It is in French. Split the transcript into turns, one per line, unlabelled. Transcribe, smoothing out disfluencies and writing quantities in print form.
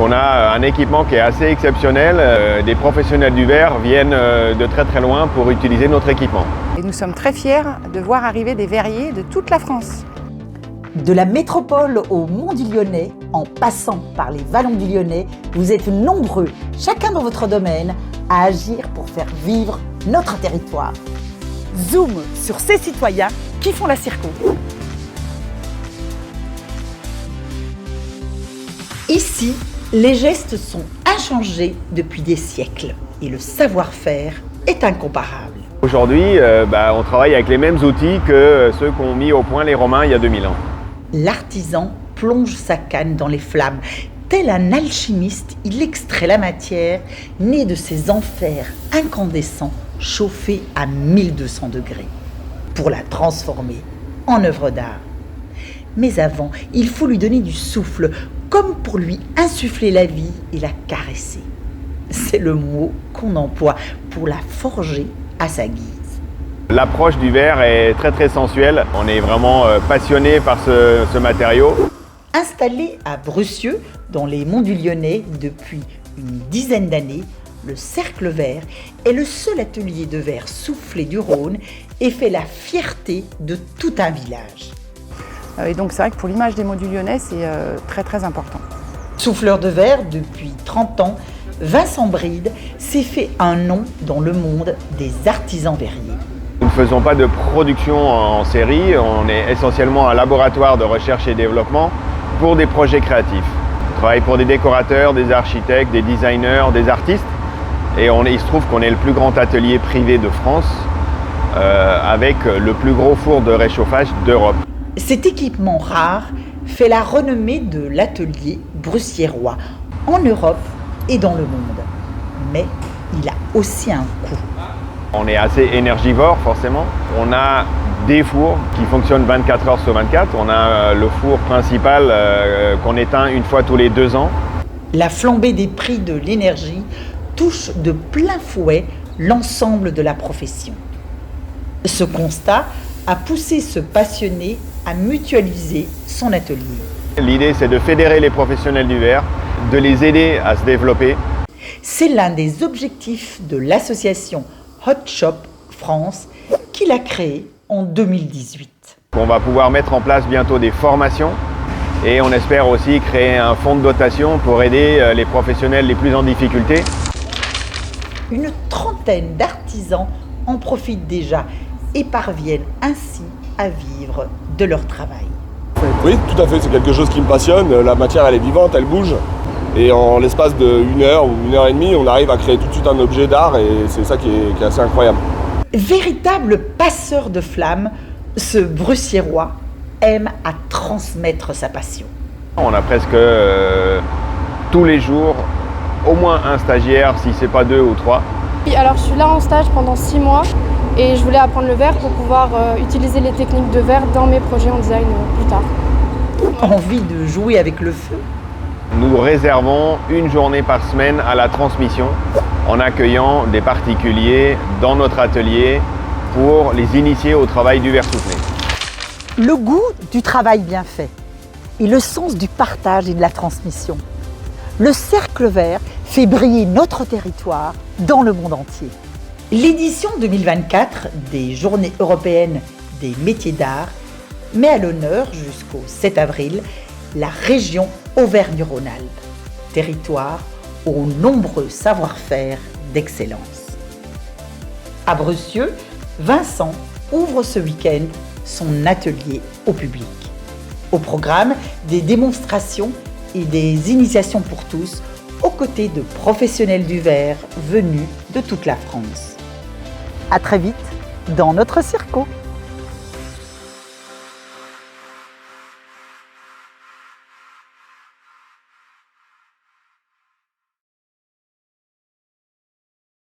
On a un équipement qui est assez exceptionnel. Des professionnels du verre viennent de très très loin pour utiliser notre équipement.
Et nous sommes très fiers de voir arriver des verriers de toute la France.
De la métropole au Mont du Lyonnais, en passant par les vallons du Lyonnais, vous êtes nombreux, chacun dans votre domaine, à agir pour faire vivre notre territoire. Zoom sur ces citoyens qui font la Circo. Ici, les gestes sont inchangés depuis des siècles et le savoir-faire est incomparable.
Aujourd'hui, on travaille avec les mêmes outils que ceux qu'ont mis au point les Romains il y a 2000 ans.
L'artisan plonge sa canne dans les flammes. Tel un alchimiste, il extrait la matière née de ces enfers incandescents chauffés à 1200 degrés pour la transformer en œuvre d'art. Mais avant, il faut lui donner du souffle, comme pour lui insuffler la vie et la caresser. C'est le mot qu'on emploie pour la forger à sa guise.
L'approche du verre est très très sensuelle. On est vraiment passionné par ce matériau.
Installé à Brussieux, dans les Monts du Lyonnais, depuis une dizaine d'années, le Cercle Vert est le seul atelier de verre soufflé du Rhône et fait la fierté de tout un village.
Et donc c'est vrai que pour l'image des Monts du Lyonnais, c'est très très important.
Souffleur de verre depuis 30 ans, Vincent Bride s'est fait un nom dans le monde des artisans verriers.
Nous ne faisons pas de production en série, on est essentiellement un laboratoire de recherche et développement pour des projets créatifs. On travaille pour des décorateurs, des architectes, des designers, des artistes. Et il se trouve qu'on est le plus grand atelier privé de France avec le plus gros four de réchauffage d'Europe.
Cet équipement rare fait la renommée de l'atelier brussiérois en Europe et dans le monde. Mais il a aussi un coût.
On est assez énergivore forcément. On a des fours qui fonctionnent 24 heures sur 24. On a le four principal qu'on éteint une fois tous les 2 ans.
La flambée des prix de l'énergie touche de plein fouet l'ensemble de la profession. Ce constat a poussé ce passionné à mutualiser son atelier.
L'idée, c'est de fédérer les professionnels du verre, de les aider à se développer.
C'est l'un des objectifs de l'association Hot Shop France qu'il a créé en 2018.
On va pouvoir mettre en place bientôt des formations et on espère aussi créer un fonds de dotation pour aider les professionnels les plus en difficulté.
Une trentaine d'artisans en profitent déjà et parviennent ainsi à vivre de leur travail.
Oui, tout à fait, c'est quelque chose qui me passionne. La matière, elle est vivante, elle bouge. Et en l'espace d'une heure ou 1h30, on arrive à créer tout de suite un objet d'art et c'est ça qui est assez incroyable.
Véritable passeur de flammes, ce brussiérois aime à transmettre sa passion.
On a presque tous les jours au moins un stagiaire, si ce n'est pas 2 ou 3.
Alors je suis là en stage pendant 6 mois et je voulais apprendre le verre pour pouvoir utiliser les techniques de verre dans mes projets en design plus tard.
Envie de jouer avec le feu?
Nous réservons une journée par semaine à la transmission en accueillant des particuliers dans notre atelier pour les initier au travail du verre soufflé.
Le goût du travail bien fait et le sens du partage et de la transmission. Le Cercle Vert fait briller notre territoire dans le monde entier. L'édition 2024 des Journées européennes des métiers d'art met à l'honneur jusqu'au 7 avril la région Auvergne-Rhône-Alpes, territoire aux nombreux savoir-faire d'excellence. À Brussieux, Vincent ouvre ce week-end son atelier au public. Au programme, des démonstrations et des initiations pour tous, aux côtés de professionnels du verre venus de toute la France. À très vite dans notre Circo.